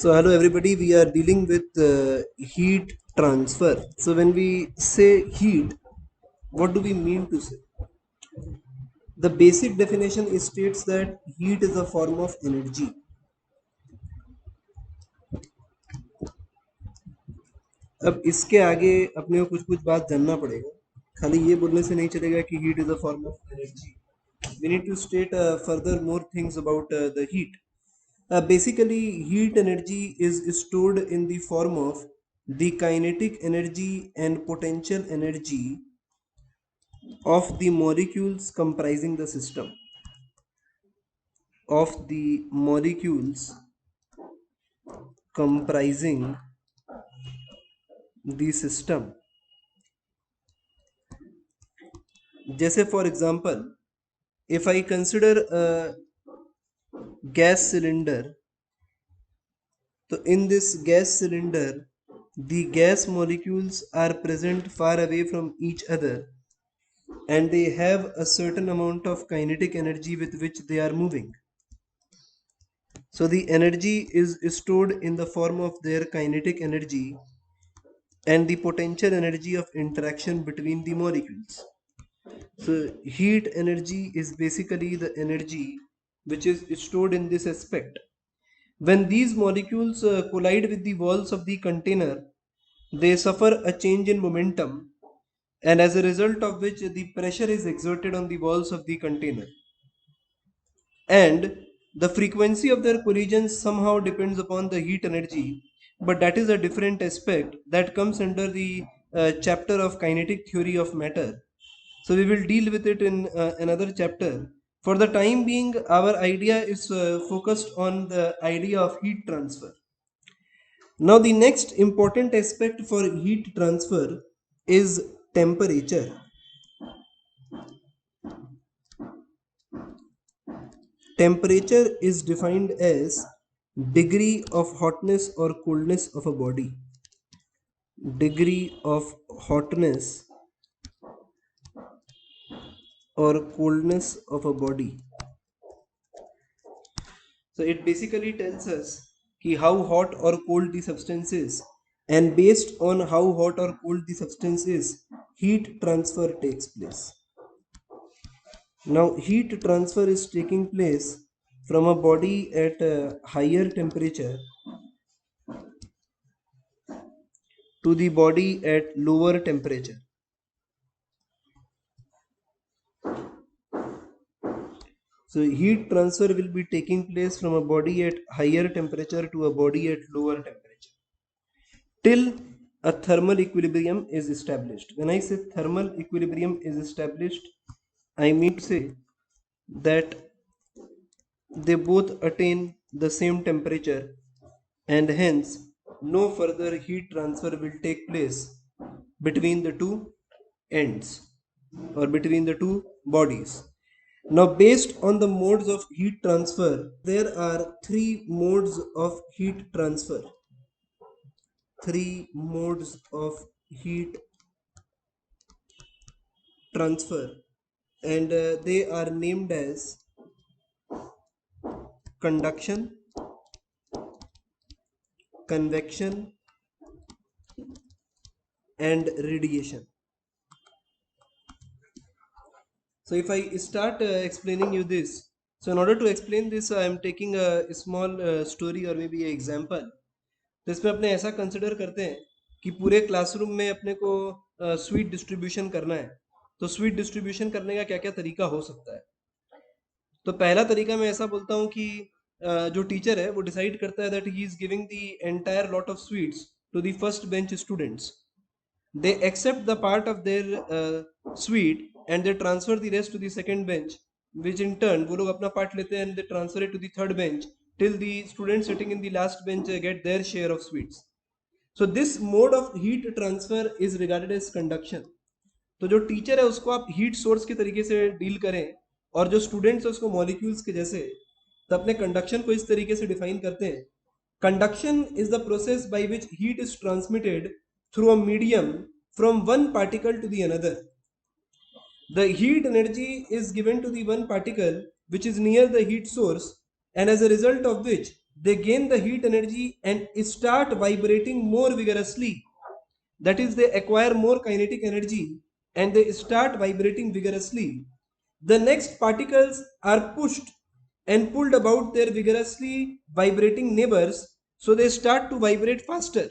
So hello everybody, we are dealing with heat transfer. So when we say heat, what do we mean to say? The basic definition states that heat is a form of energy. अब इसके आगे अपने को कुछ कुछ बात जानना पड़ेगा. खाली ये बोलने से नहीं चलेगा कि heat is a form of energy. We need to state further more things about the heat. Basically, heat energy is stored in the form of the kinetic energy and potential energy of the molecules comprising the system. Of the molecules comprising the system. जैसे for example, if I consider a gas cylinder, so in this gas cylinder, the gas molecules are present far away from each other and they have a certain amount of kinetic energy with which they are moving. So the energy is stored in the form of their kinetic energy and the potential energy of interaction between the molecules. So heat energy is basically the energy which is stored in this aspect. When these molecules collide with the walls of the container, they suffer a change in momentum, and as a result of which the pressure is exerted on the walls of the container. And the frequency of their collisions somehow depends upon the heat energy, but that is a different aspect that comes under the chapter of kinetic theory of matter. So we will deal with it in another chapter. For the time being, our idea is focused on the idea of heat transfer. Now the next important aspect for heat transfer is temperature. Temperature is defined as degree of hotness or coldness of a body. Degree of hotness or coldness of a body. So it basically tells us how hot or cold the substance is, and based on how hot or cold the substance is, heat transfer takes place. Now heat transfer is taking place from a body at a higher temperature to the body at lower temperature. So heat transfer will be taking place from a body at higher temperature to a body at lower temperature till a thermal equilibrium is established. When I say thermal equilibrium is established, I mean to say that they both attain the same temperature and hence no further heat transfer will take place between the two ends or between the two bodies. Now, based on the modes of heat transfer, there are three modes of heat transfer. Three modes of heat transfer, and they are named as conduction, convection, and radiation. So if I start explaining you this, so in order to explain this, I am taking a small story or maybe an example. तो इसमें अपने ऐसा consider करते हैं कि पूरे classroom में अपने को स्वीट डिस्ट्रीब्यूशन करना है. तो स्वीट डिस्ट्रीब्यूशन करने का क्या क्या तरीका हो सकता है. तो पहला तरीका मैं ऐसा बोलता हूँ कि जो टीचर है वो डिसाइड करता है that he is giving the entire lot of sweets to the first bench students. They accept the part of their sweet and they transfer the rest to the second bench, which in turn वो लोग अपना part लेते हैं and they transfer it to the third bench till the students sitting in the last bench get their share of sweets. So this mode of heat transfer is regarded as conduction. तो जो teacher है उसको आप heat source के तरीके से deal करें और जो स्टूडेंट्स है उसको मॉलिक्यूल्स के जैसे, तो अपने कंडक्शन को इस तरीके से डिफाइन करते हैं. Conduction is the process by which heat is transmitted through a medium from one particle to the another. The heat energy is given to the one particle which is near the heat source, and as a result of which they gain the heat energy and start vibrating more vigorously. That is, they acquire more kinetic energy and they start vibrating vigorously. The next particles are pushed and pulled about their vigorously vibrating neighbors, so they start to vibrate faster.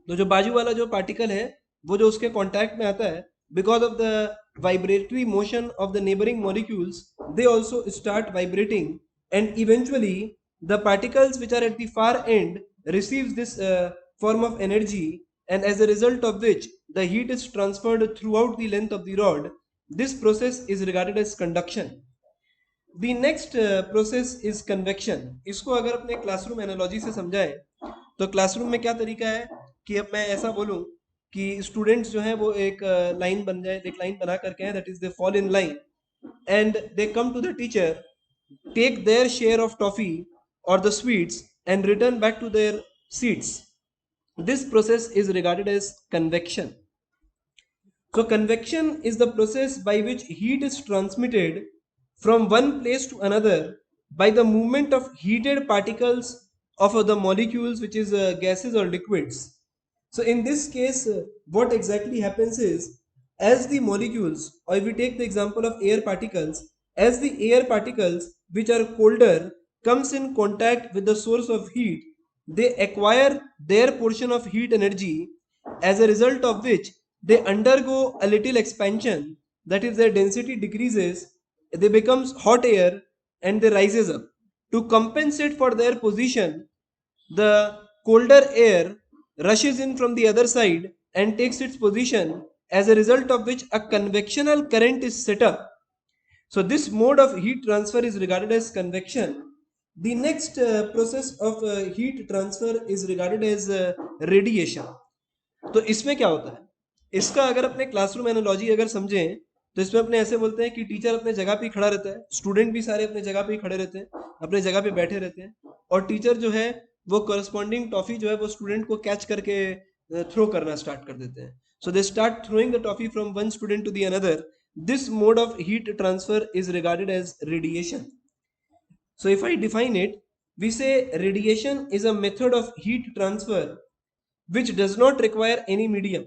तो जो बाजू वाला जो particle है वो जो उसके contact में आता है, because of the vibratory motion of the neighbouring molecules, they also start vibrating, and eventually the particles which are at the far end receives this form of energy, and as a result of which the heat is transferred throughout the length of the rod. This process is regarded as conduction. The next process is convection. इसको अगर अपने classroom analogy से समझाएं तो classroom में क्या तरीका है कि अब मैं ऐसा बोलूं कि स्टूडेंट्स जो हैं वो एक लाइन बन जाए, एक लाइन बना करके हैं, that is they fall in line and they come to the teacher, take their share of toffee or the sweets and return back to their seats. This process is regarded as convection. So convection is the process by which heat is transmitted from one place to another by the movement of heated particles of the molecules, which is gases or liquids. So in this case, what exactly happens is, as the molecules, or if we take the example of air particles, as the air particles which are colder comes in contact with the source of heat, they acquire their portion of heat energy, as a result of which they undergo a little expansion, that is, their density decreases, they becomes hot air and they rises up. To compensate for their position, the colder air rushes in from the other side and takes its position, as a result of which a convectional current is set up. So this mode of heat transfer is regarded as convection. The next process of heat transfer is regarded as radiation. तो इसमें क्या होता है, इसका अगर अपने classroom analogy अगर समझें तो इसमें अपने ऐसे बोलते हैं कि टीचर अपने जगह पे खड़ा रहता है, स्टूडेंट भी सारे अपने जगह पे खड़े रहते हैं, अपने जगह पे बैठे रहते हैं, और टीचर जो है वो करस्पॉन्डिंग टॉफी जो है वो स्टूडेंट को कैच करके थ्रो करना स्टार्ट कर देते हैं. So they start throwing the toffee from one student to the another. This mode of heat transfer is regarded as radiation. So if I define it, we say radiation is a method of heat transfer which does not require any medium.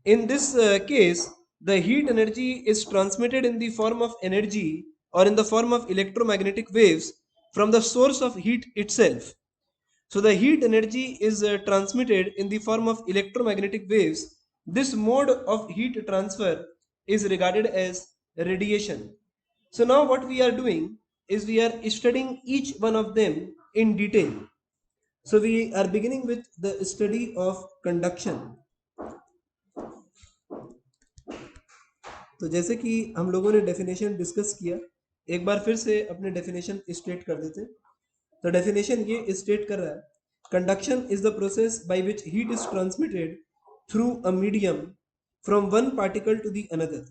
In this case, the heat energy is transmitted in the form of energy or in the form of electromagnetic waves from the source of heat itself. So the heat energy is transmitted in the form of electromagnetic waves. This mode of heat transfer is regarded as radiation. So now what we are doing is we are studying each one of them in detail. So we are beginning with the study of conduction. तो जैसे कि हम लोगों ने definition discuss किया, एक बार फिर से अपने डेफिनेशन स्टेट कर देते. तो डेफिनेशन ये स्टेट कर रहा है, conduction is the process by which heat is transmitted through a medium from one particle to the another.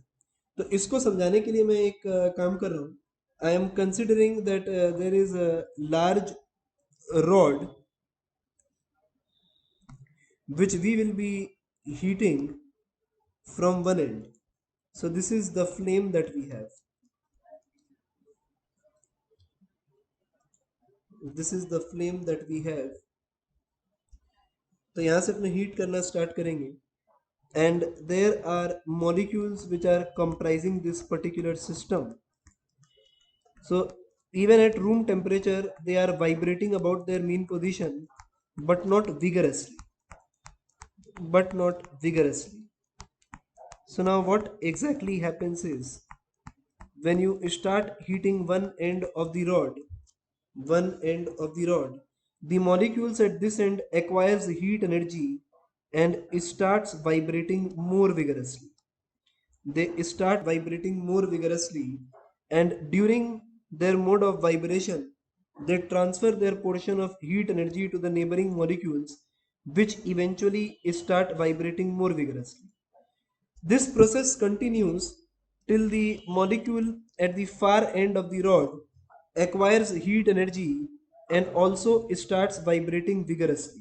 तो इसको समझाने के लिए मैं एक काम कर रहा हूँ. I am considering that there is a large rod which we will be heating from one end. So this is the flame that we have. This is the flame that we have. तो यहाँ से अपने heat करना start करेंगे, and there are molecules which are comprising this particular system. So even at room temperature they are vibrating about their mean position, but not vigorously. So now what exactly happens is, when you start heating one end of the rod, the molecules at this end acquires heat energy and starts vibrating more vigorously. They start vibrating more vigorously, and during their mode of vibration they transfer their portion of heat energy to the neighboring molecules, which eventually start vibrating more vigorously. This process continues till the molecule at the far end of the rod acquires heat energy and also starts vibrating vigorously.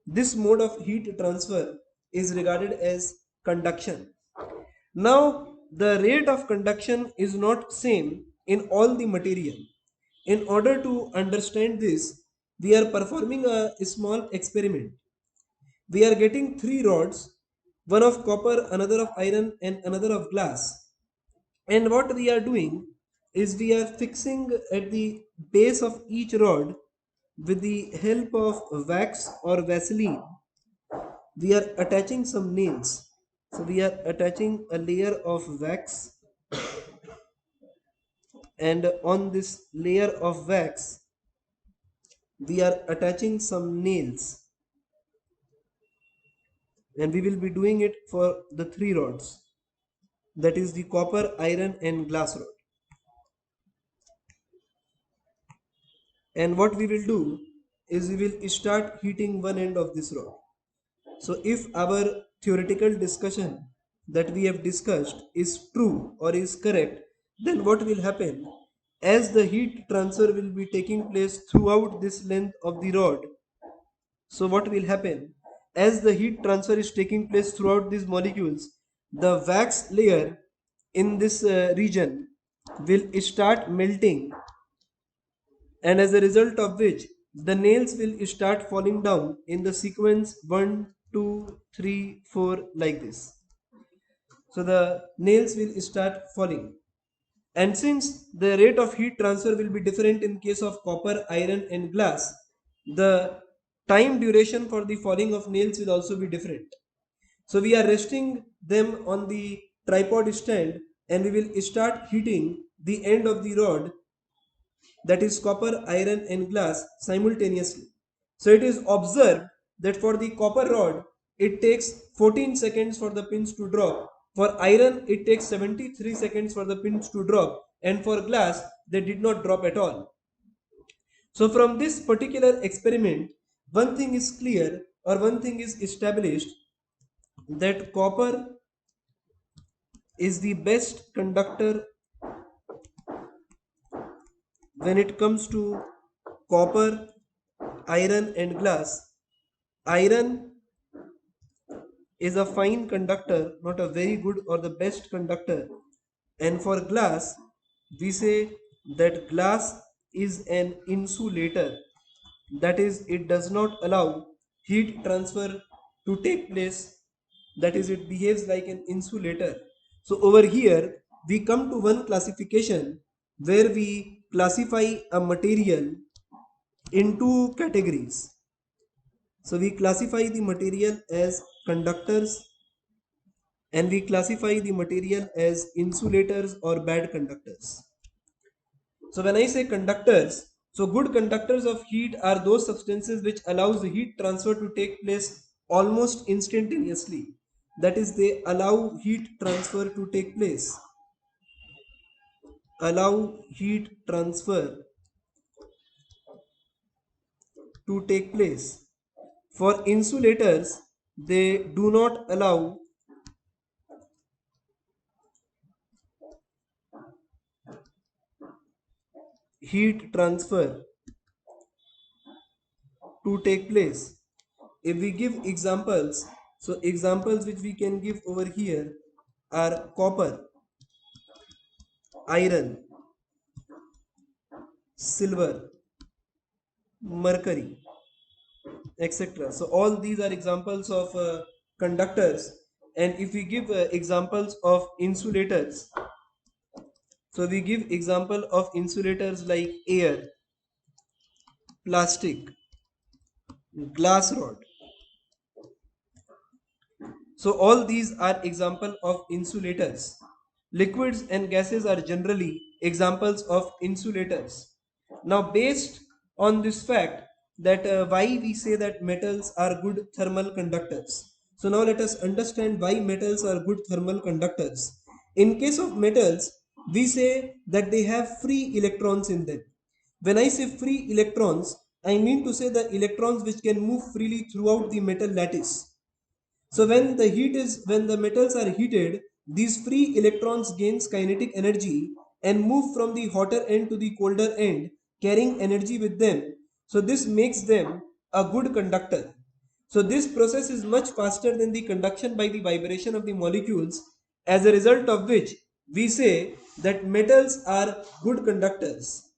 This mode of heat transfer is regarded as conduction. Now, the rate of conduction is not same in all the material. In order to understand this, we are performing a small experiment. We are getting three rods, one of copper, another of iron, and another of glass. And what we are doing is we are fixing at the base of each rod with the help of wax or Vaseline. We are attaching some nails. So we are attaching a layer of wax, and on this layer of wax we are attaching some nails, and we will be doing it for the three rods, that is the copper, iron, and glass rod. And what we will do is we will start heating one end of this rod. So if our theoretical discussion that we have discussed is true or is correct, then what will happen, as the heat transfer will be taking place throughout this length of the rod. So what will happen, as the heat transfer is taking place throughout these molecules, the wax layer in this region will start melting, and as a result of which the nails will start falling down in the sequence 1, 2, 3, 4, like this. So the nails will start falling. And since the rate of heat transfer will be different in case of copper, iron, and glass, the time duration for the falling of nails will also be different. So we are resting them on the tripod stand, and we will start heating the end of the rod, that is copper, iron, and glass, simultaneously. So it is observed that for the copper rod, it takes 14 seconds for the pins to drop. For iron, it takes 73 seconds for the pins to drop. And for glass, they did not drop at all. So from this particular experiment, one thing is clear, or one thing is established, that copper is the best conductor when it comes to copper, iron, and glass. Iron is a fine conductor, not a very good or the best conductor. And for glass, we say that glass is an insulator. That is, it does not allow heat transfer to take place. That is, it behaves like an insulator. So over here, we come to one classification where we classify a material in two categories. So we classify the material as conductors, and we classify the material as insulators or bad conductors. So when I say conductors, so good conductors of heat are those substances which allows the heat transfer to take place almost instantaneously. That is, they allow heat transfer to take place. Allow heat transfer to take place. For insulators, they do not allow heat transfer to take place. If we give examples, so examples which we can give over here are copper, iron, silver, mercury, etc. So all these are examples of conductors. And if we give examples of insulators, so we give example of insulators like air, plastic, glass rod. So all these are example of insulators. Liquids and gases are generally examples of insulators. Now based on this fact that why we say that metals are good thermal conductors. So now let us understand why metals are good thermal conductors. In case of metals, we say that they have free electrons in them. When I say free electrons, I mean to say the electrons which can move freely throughout the metal lattice. So when the metals are heated, these free electrons gains kinetic energy and move from the hotter end to the colder end, carrying energy with them. So this makes them a good conductor. So this process is much faster than the conduction by the vibration of the molecules, as a result of which we say that metals are good conductors.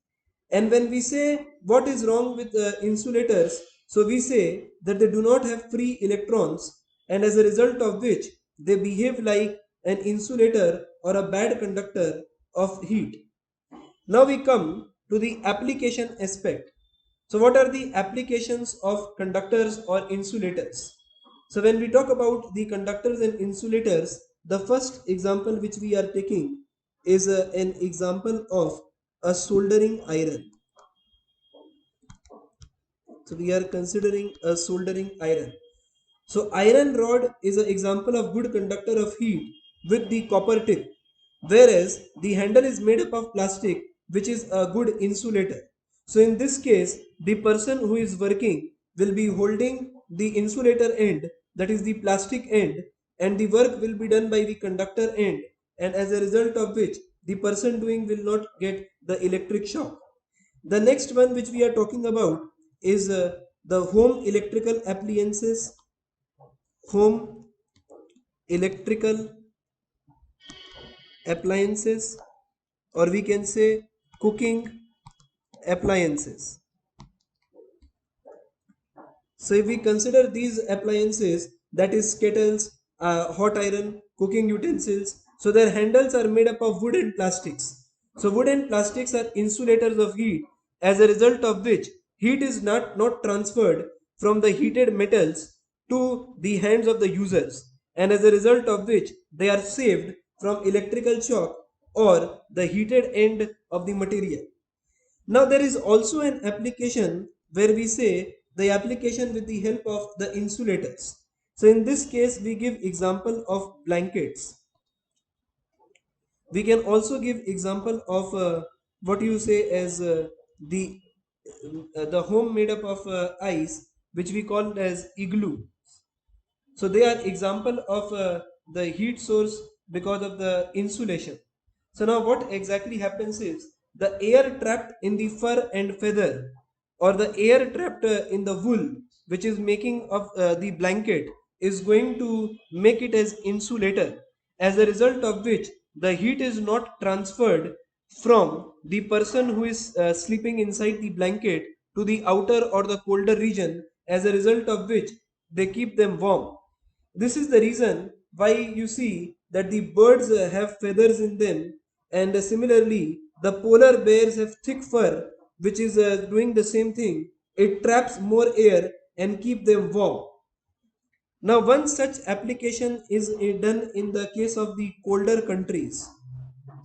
And when we say what is wrong with insulators, so we say that they do not have free electrons, and as a result of which they behave like an insulator or a bad conductor of heat. Now we come to the application aspect. So what are the applications of conductors or insulators? So when we talk about the conductors and insulators, the first example which we are taking is an example of a soldering iron. So we are considering a soldering iron. So iron rod is an example of good conductor of heat with the copper tip, whereas the handle is made up of plastic, which is a good insulator. So in this case, the person who is working will be holding the insulator end, that is the plastic end, and the work will be done by the conductor end, and as a result of which the person doing will not get the electric shock. The next one which we are talking about is the home electrical appliances, or we can say cooking appliances. So if we consider these appliances, that is kettles, hot iron, cooking utensils, so their handles are made up of wood and plastics. So wood and plastics are insulators of heat, as a result of which heat is not transferred from the heated metals to the hands of the users, and as a result of which they are saved from electrical shock or the heated end of the material. Now there is also an application where we say the application with the help of the insulators. So in this case we give example of blankets. We can also give example of what you say as the home made up of ice, which we call as igloo. So they are example of the heat source because of the insulation. So now what exactly happens is the air trapped in the fur and feather, or the air trapped in the wool, which is making of the blanket, is going to make it as insulator, as a result of which the heat is not transferred from the person who is sleeping inside the blanket to the outer or the colder region, as a result of which they keep them warm. This is the reason why you see that the birds have feathers in them, and similarly, the polar bears have thick fur, which is doing the same thing. It traps more air and keep them warm. Now, one such application is done in the case of the colder countries.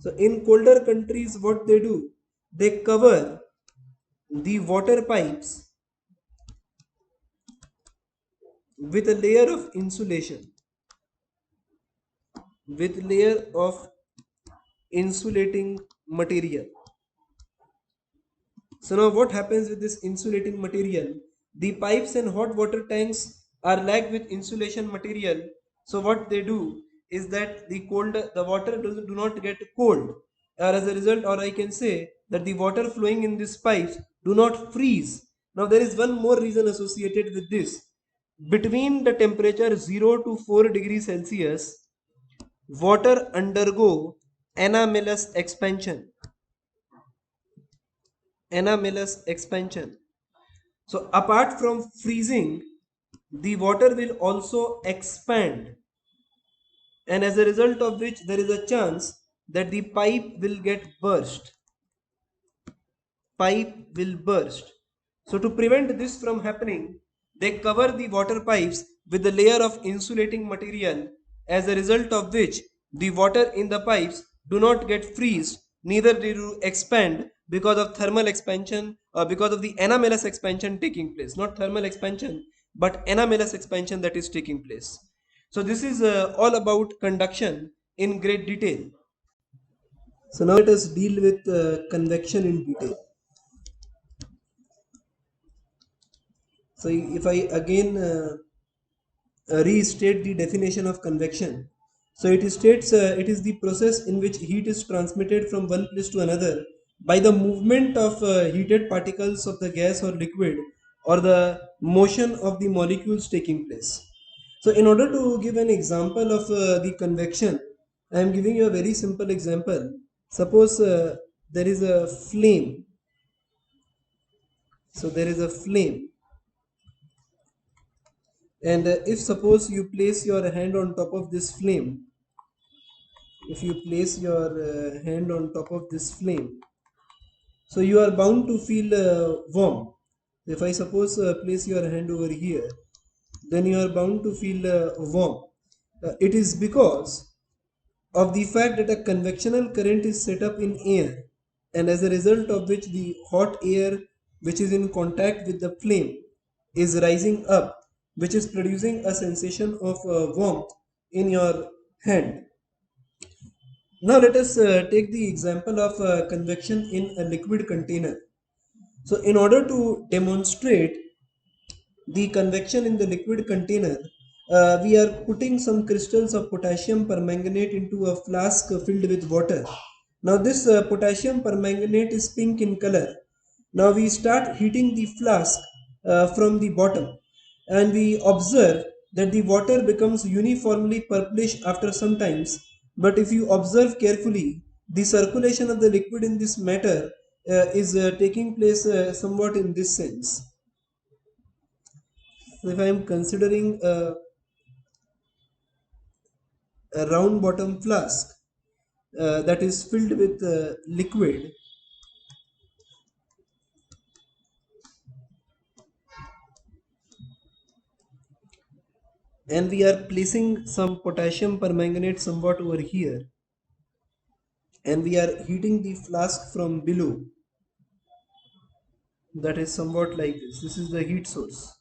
So, in colder countries, what they do, they cover the water pipes with a layer of insulation, with layer of insulating material. So now what happens with this insulating material? The pipes and hot water tanks are lagged with insulation material. So what they do is that the water do not get cold. Or as a result, or I can say that the water flowing in these pipes do not freeze. Now there is one more reason associated with this. Between the temperature 0 to 4 degrees Celsius, water undergo anomalous expansion. Anomalous expansion. So apart from freezing, the water will also expand, and as a result of which there is a chance that the pipe will get burst. Pipe will burst. So to prevent this from happening, they cover the water pipes with a layer of insulating material, as a result of which the water in the pipes do not get freeze, neither do they expand because of thermal expansion or because of the anomalous expansion taking place. Not thermal expansion, but anomalous expansion that is taking place. So this is all about conduction in great detail. So now let us deal with convection in detail. So if I again restate the definition of convection. So it states it is the process in which heat is transmitted from one place to another by the movement of heated particles of the gas or liquid, or the motion of the molecules taking place. So in order to give an example of the convection, I am giving you a very simple example. Suppose there is a flame. So there is a flame, and if suppose you place your hand on top of this flame, if you place your hand on top of this flame, so you are bound to feel warm. If I suppose place your hand over here, then you are bound to feel warm. It is because of the fact that a convectional current is set up in air, and as a result of which the hot air which is in contact with the flame is rising up, which is producing a sensation of warmth in your hand. Now let us take the example of convection in a liquid container. So in order to demonstrate the convection in the liquid container, we are putting some crystals of potassium permanganate into a flask filled with water. Now this potassium permanganate is pink in color. Now we start heating the flask from the bottom, and we observe that the water becomes uniformly purplish after some times. But if you observe carefully, the circulation of the liquid in this matter is taking place somewhat in this sense. So if I am considering a round bottom flask that is filled with liquid, and we are placing some potassium permanganate somewhat over here, and we are heating the flask from below, that is somewhat like this. This is the heat source.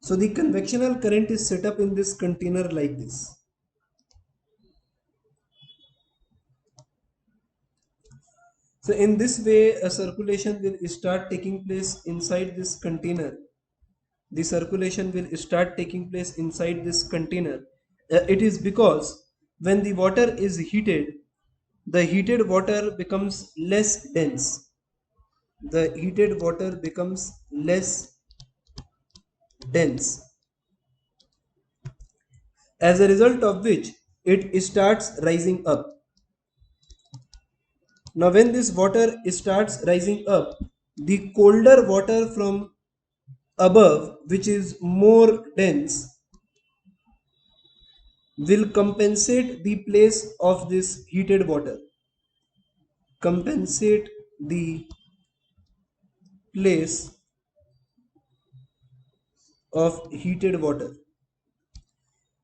So the convectional current is set up in this container like this. So in this way, a circulation will start taking place inside this container. The circulation will start taking place inside this container. It is because when the water is heated, the heated water becomes less dense. The heated water becomes less dense, as a result of which it starts rising up. Now when this water starts rising up, the colder water from above, which is more dense, will compensate the place of this heated water. Compensate the place of heated water.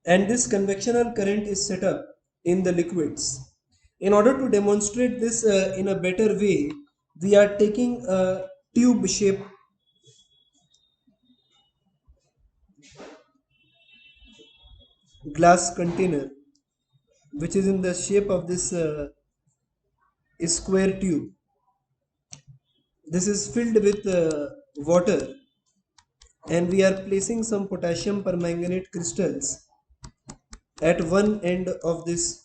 And this convectional current is set up in the liquids. In order to demonstrate this in a better way, we are taking a tube shaped glass container which is in the shape of this square tube. This is filled with water, and we are placing some potassium permanganate crystals at one end of this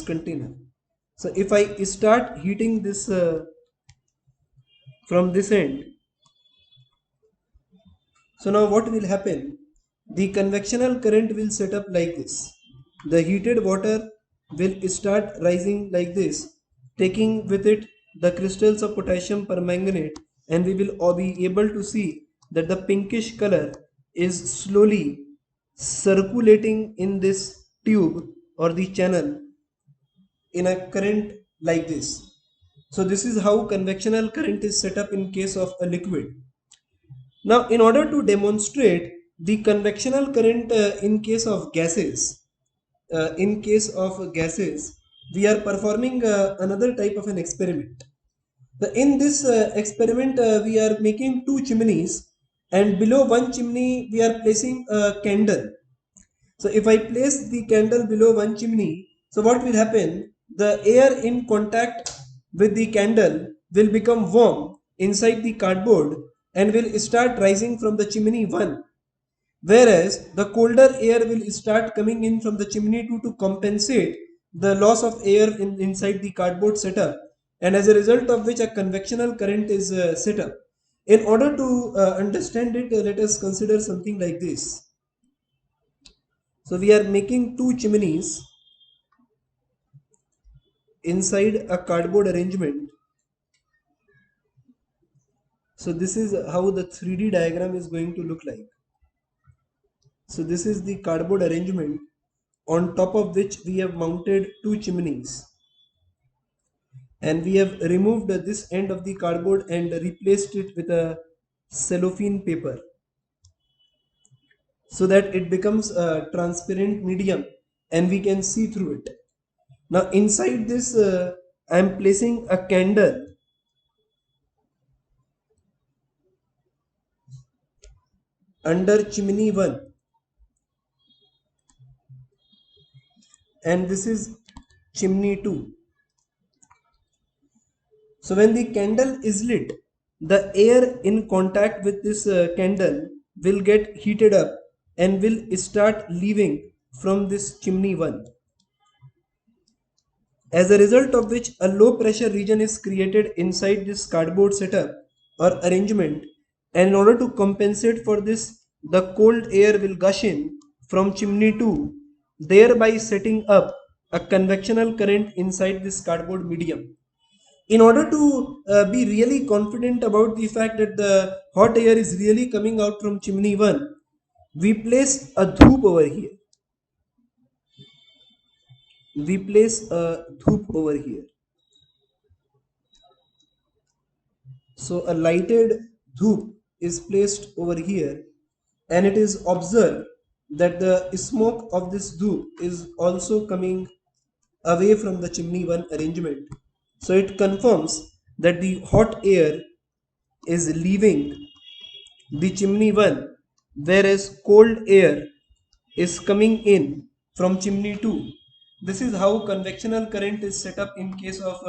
container. So if I start heating this from this end, so now what will happen? The convectional current will set up like this. The heated water will start rising like this, taking with it the crystals of potassium permanganate, and we will all be able to see that the pinkish color is slowly circulating in this tube or the channel in a current like this. So this is how convectional current is set up in case of a liquid. Now, in order to demonstrate the convectional current in case of gases, we are performing another type of an experiment. In this experiment, we are making two chimneys, and below one chimney, we are placing a candle. So if I place the candle below one chimney, so what will happen? The air in contact with the candle will become warm inside the cardboard and will start rising from the chimney 1. Whereas the colder air will start coming in from the chimney 2 to compensate the loss of air inside the cardboard setup, and as a result of which a convectional current is set up. In order to understand it, let us consider something like this. So we are making two chimneys inside a cardboard arrangement. So this is how the 3D diagram is going to look like. So this is the cardboard arrangement on top of which we have mounted two chimneys, and we have removed this end of the cardboard and replaced it with a cellophane paper so that it becomes a transparent medium and we can see through it. Now inside this I am placing a candle under chimney 1, and this is chimney 2. So when the candle is lit, the air in contact with this candle will get heated up and will start leaving from this chimney 1. As a result of which a low pressure region is created inside this cardboard setup or arrangement, and in order to compensate for this, the cold air will gush in from chimney 2, thereby setting up a convectional current inside this cardboard medium. In order to be really confident about the fact that the hot air is really coming out from chimney 1, we place a dhoop over here. We place a dhoop over here. So a lighted dhoop is placed over here, and it is observed that the smoke of this dhoop is also coming away from the chimney 1 arrangement. So it confirms that the hot air is leaving the chimney 1, whereas cold air is coming in from chimney 2. This is how convectional current is set up in case of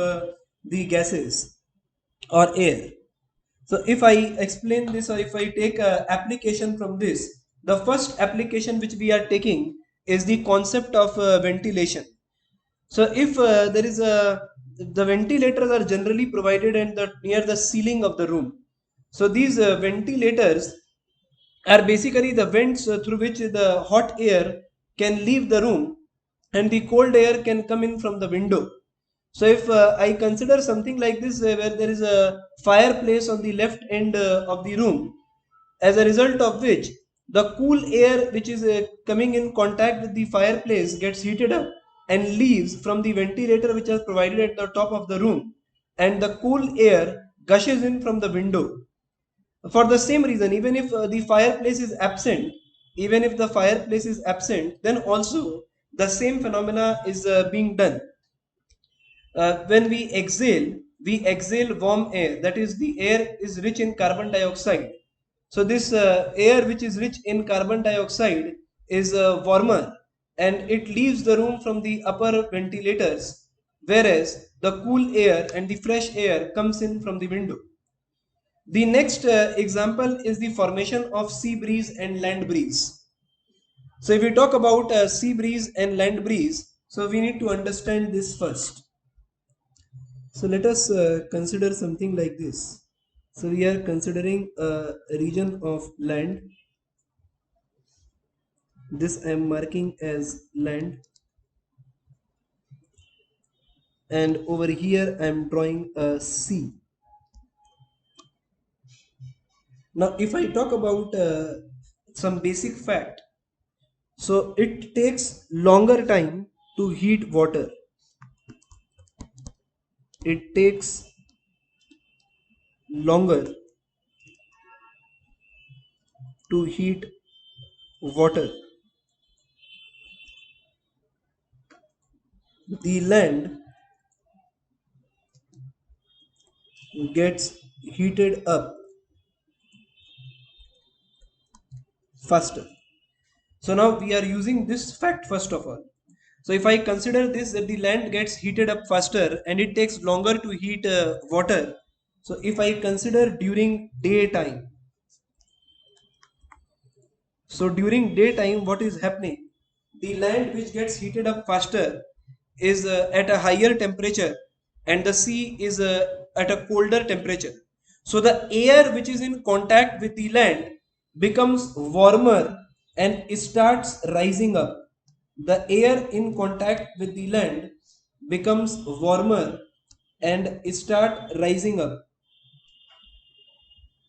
the gases or air. So if I explain this, or if I take a application from this, the first application which we are taking is the concept of ventilation. So if there is the ventilators are generally provided and near the ceiling of the room. So these ventilators are basically the vents through which the hot air can leave the room and the cold air can come in from the window. So if I consider something like this, where there is a fireplace on the left end of the room, as a result of which the cool air which is coming in contact with the fireplace gets heated up and leaves from the ventilator which is provided at the top of the room, and the cool air gushes in from the window. For the same reason, even if the fireplace is absent, even if the fireplace is absent, then also the same phenomena is being done. When we exhale warm air, that is, the air is rich in carbon dioxide. So this air which is rich in carbon dioxide is warmer, and it leaves the room from the upper ventilators, whereas the cool air and the fresh air comes in from the window. The next example is the formation of sea breeze and land breeze. So if we talk about sea breeze and land breeze, so we need to understand this first. So let us consider something like this. So we are considering a region of land. This I am marking as land, and over here I am drawing a sea. Now if I talk about some basic fact, so it takes longer time to heat water. It takes longer to heat water. The land gets heated up faster. So now we are using this fact first of all. So if I consider this, that the land gets heated up faster and it takes longer to heat water. So if I consider during daytime, so during daytime what is happening? The land which gets heated up faster is at a higher temperature, and the sea is at a colder temperature. So the air which is in contact with the land becomes warmer and starts rising up. the air in contact with the land becomes warmer and start rising up.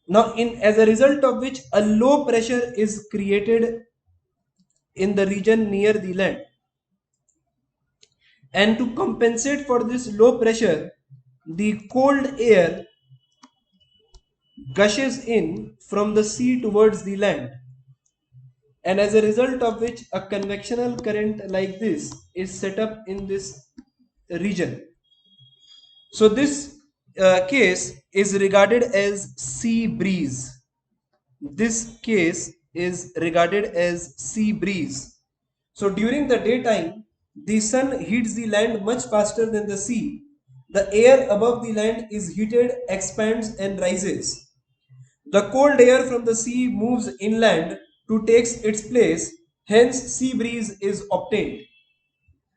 Now, as a result of which a low pressure is created in the region near the land. And to compensate for this low pressure, the cold air gushes in from the sea towards the land. And as a result of which a convectional current like this is set up in this region. So this case is regarded as sea breeze. This case is regarded as sea breeze. So during the daytime, the sun heats the land much faster than the sea. The air above the land is heated, expands and rises. The cold air from the sea moves inland to take its place, hence sea breeze is obtained.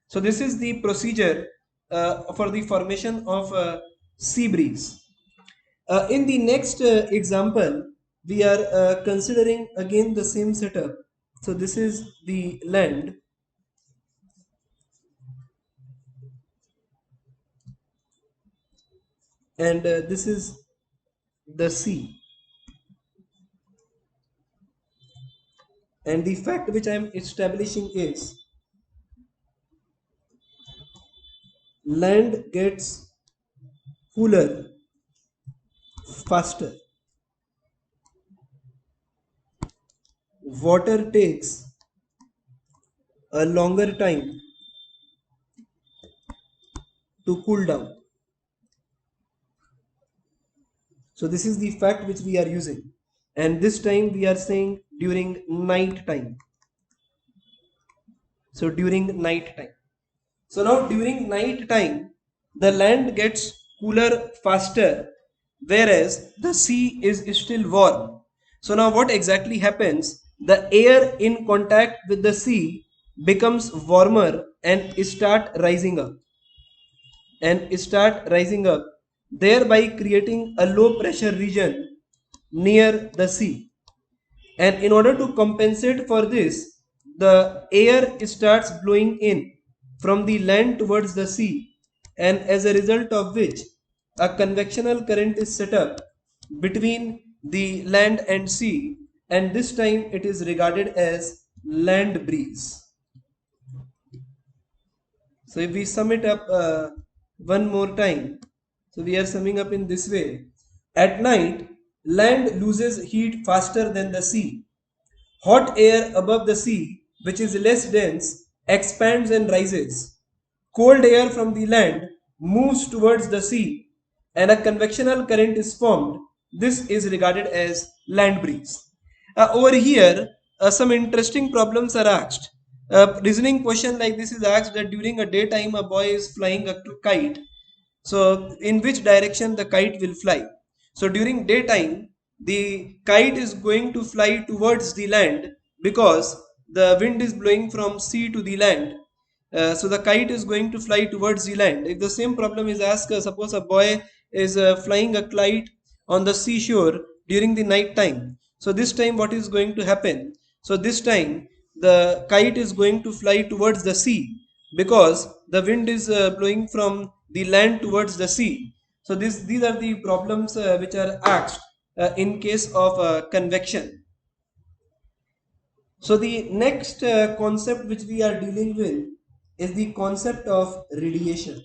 So this is the procedure for the formation of sea breeze. In the next example, we are considering again the same setup. So this is the land and this is the sea. And the fact which I am establishing is land gets cooler faster. Water takes a longer time to cool down. So this is the fact which we are using. And this time we are saying during night time. So during night time. So now during night time, the land gets cooler faster, whereas the sea is still warm. So now what exactly happens? The air in contact with the sea becomes warmer and start rising up, thereby creating a low pressure region near the sea. And in order to compensate for this, the air starts blowing in from the land towards the sea, and as a result of which a convectional current is set up between the land and sea, and this time it is regarded as land breeze. So if we sum it up one more time, so we are summing up in this way. At night, land loses heat faster than the sea. Hot air above the sea, which is less dense, expands and rises. Cold air from the land moves towards the sea and a convectional current is formed. This is regarded as land breeze. Over here, some interesting problems are asked. A reasoning question like this is asked that during a daytime a boy is flying a kite. So in which direction the kite will fly? So during daytime, the kite is going to fly towards the land because the wind is blowing from sea to the land. So the kite is going to fly towards the land. If the same problem is asked, suppose a boy is flying a kite on the seashore during the night time. So this time what is going to happen? So this time the kite is going to fly towards the sea because the wind is blowing from the land towards the sea. So these are the problems which are asked in case of convection. So the next concept which we are dealing with is the concept of radiation.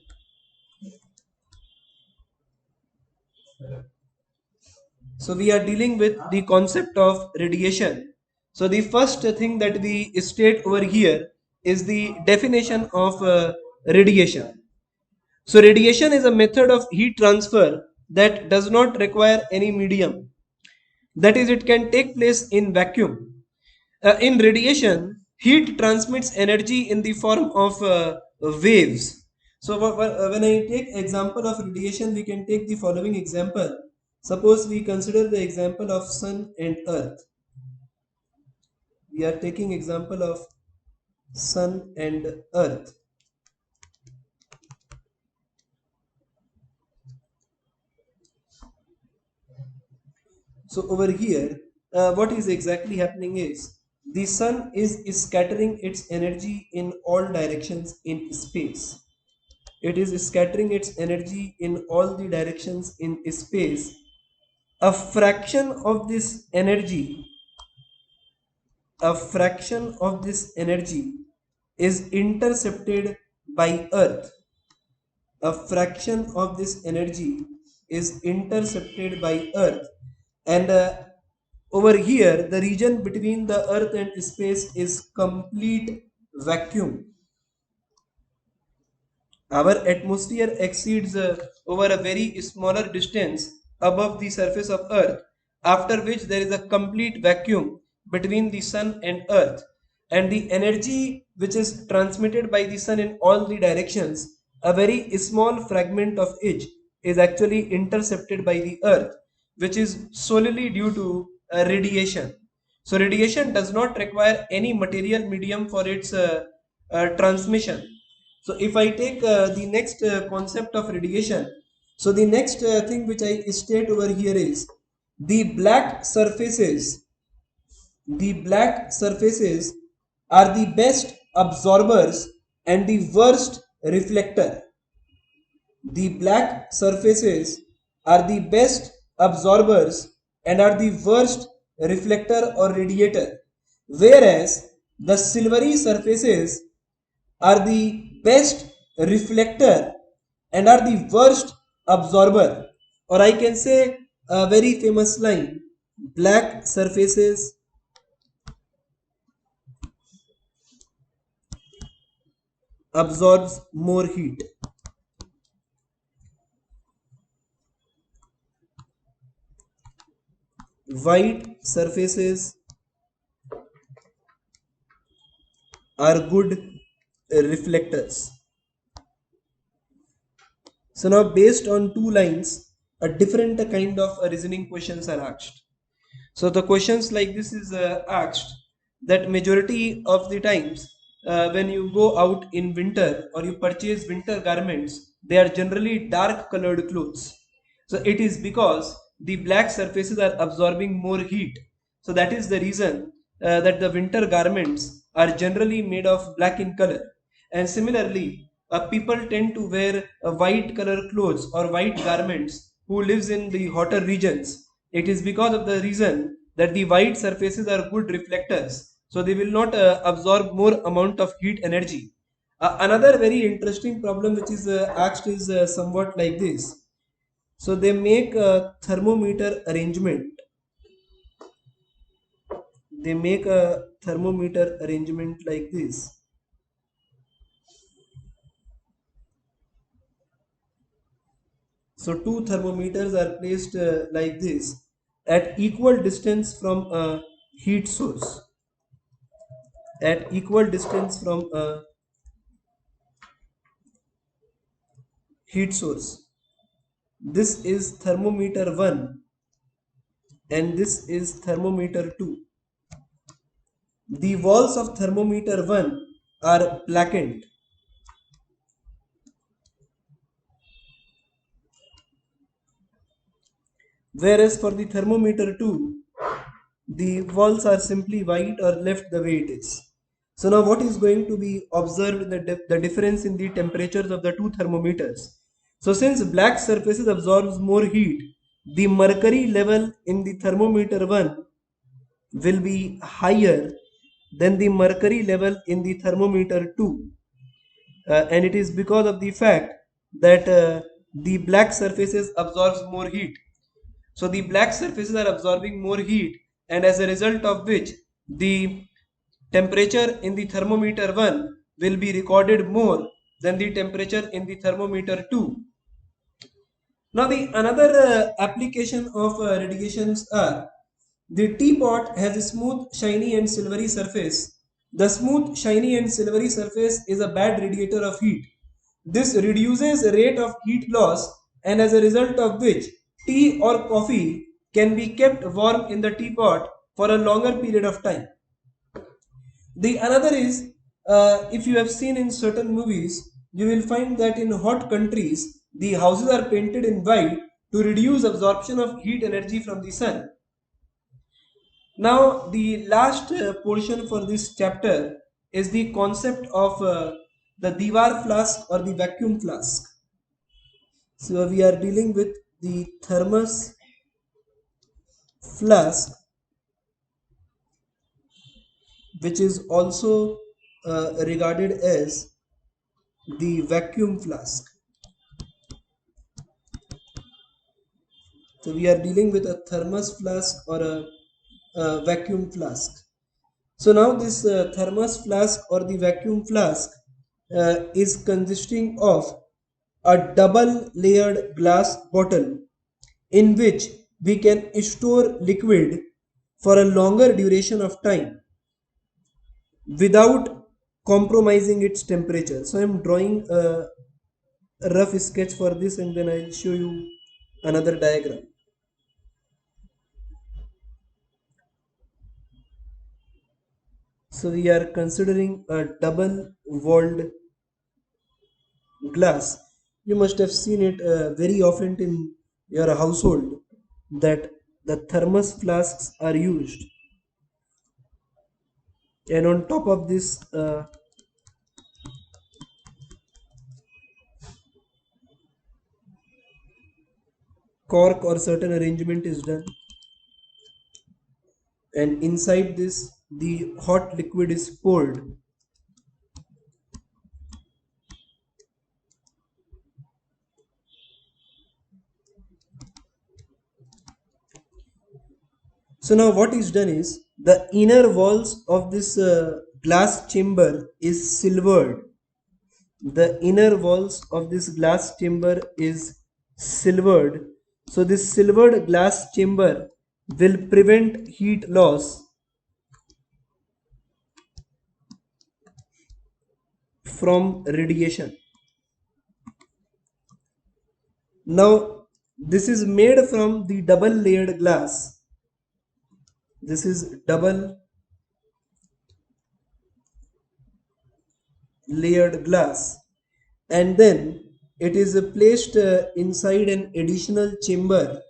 So we are dealing with the concept of radiation. So the first thing that we state over here is the definition of radiation. So radiation is a method of heat transfer that does not require any medium. That is, it can take place in vacuum. In radiation, heat transmits energy in the form of waves. So when I take example of radiation, we can take the following example. Suppose we consider the example of sun and earth. We are taking example of sun and earth. So over here, what is exactly happening is The sun is scattering its energy in all directions in space. It is scattering its energy in all the directions in space. A fraction of this energy, a fraction of this energy is intercepted by Earth. A fraction of this energy is intercepted by Earth, and over here the region between the Earth and space is complete vacuum. Our atmosphere exceeds over a very smaller distance above the surface of Earth, after which there is a complete vacuum between the sun and Earth, and the energy which is transmitted by the sun in all the directions, a very small fragment of it is actually intercepted by the Earth, which is solely due to radiation. So radiation does not require any material medium for its transmission. So if I take the next concept of radiation, so the next thing which I state over here is the black surfaces. The black surfaces are the best absorbers and the worst reflector. The black surfaces are the best absorbers and are the worst reflector or radiator, whereas the silvery surfaces are the best reflector and are the worst absorber. Or I can say a very famous line, black surfaces absorbs more heat. White surfaces are good reflectors. So now based on two lines, a different kind of reasoning questions are asked. So the questions like this is asked that majority of the times when you go out in winter or you purchase winter garments, they are generally dark colored clothes. So it is because the black surfaces are absorbing more heat. So that is the reason that the winter garments are generally made of black in color. And similarly, people tend to wear white color clothes or white garments who lives in the hotter regions. It is because of the reason that the white surfaces are good reflectors, so they will not absorb more amount of heat energy. Another very interesting problem which is asked is somewhat like this. So they make a thermometer arrangement. They make a thermometer arrangement like this. So two thermometers are placed like this at equal distance from a heat source. At equal distance from a heat source. This is thermometer 1 and this is thermometer 2. The walls of thermometer 1 are blackened, whereas for the thermometer 2, the walls are simply white or left the way it is. So now what is going to be observed the difference in the temperatures of the two thermometers. So since black surfaces absorbs more heat, the mercury level in the thermometer 1 will be higher than the mercury level in the thermometer 2. And it is because of the fact that the black surfaces absorbs more heat. So the black surfaces are absorbing more heat, and as a result of which the temperature in the thermometer 1 will be recorded more than the temperature in the thermometer 2. Now the another application of radiations are the teapot has a smooth, shiny and silvery surface. The smooth, shiny and silvery surface is a bad radiator of heat. This reduces the rate of heat loss, and as a result of which tea or coffee can be kept warm in the teapot for a longer period of time. The another is if you have seen in certain movies, you will find that in hot countries the houses are painted in white to reduce absorption of heat energy from the sun. Now the last portion for this chapter is the concept of the Diwar flask or the vacuum flask. So we are dealing with the thermos flask, which is also regarded as the vacuum flask. So we are dealing with a thermos flask or a vacuum flask. So now this thermos flask or the vacuum flask is consisting of a double layered glass bottle in which we can store liquid for a longer duration of time without compromising its temperature. So I am drawing a rough sketch for this and then I will show you another diagram. So we are considering a double walled glass. You must have seen it very often in your household that the thermos flasks are used, and on top of this cork or certain arrangement is done, and inside this the hot liquid is poured. So now what is done is the inner walls of this glass chamber is silvered. The inner walls of this glass chamber is silvered. So this silvered glass chamber will prevent heat loss from radiation. Now this is made from the double layered glass. This is double layered glass, and then it is placed inside an additional chamber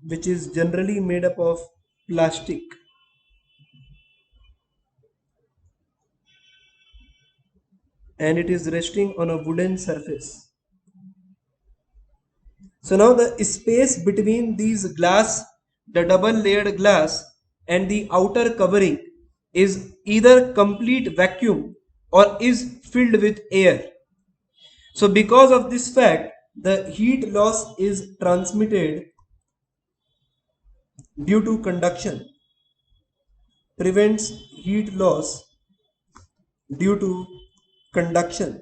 which is generally made up of plastic, and it is resting on a wooden surface. So now the space between these glass, the double layered glass and the outer covering is either complete vacuum or is filled with air. So because of this fact, the heat loss is transmitted due to conduction, prevents heat loss due to conduction.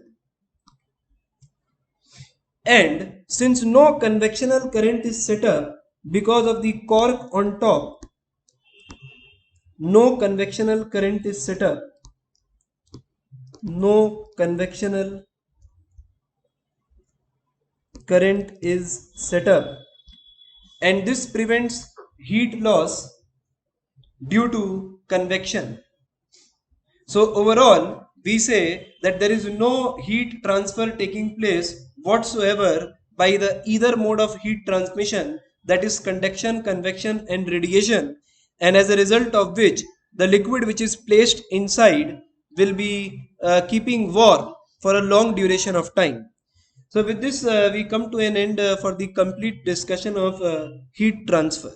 And since no convectional current is set up because of the cork on top, no convectional current is set up, no convectional current is set up, and this prevents heat loss due to convection. So overall, we say that there is no heat transfer taking place whatsoever by the either mode of heat transmission, that is conduction, convection and radiation, and as a result of which the liquid which is placed inside will be keeping warm for a long duration of time. So with this we come to an end for the complete discussion of heat transfer.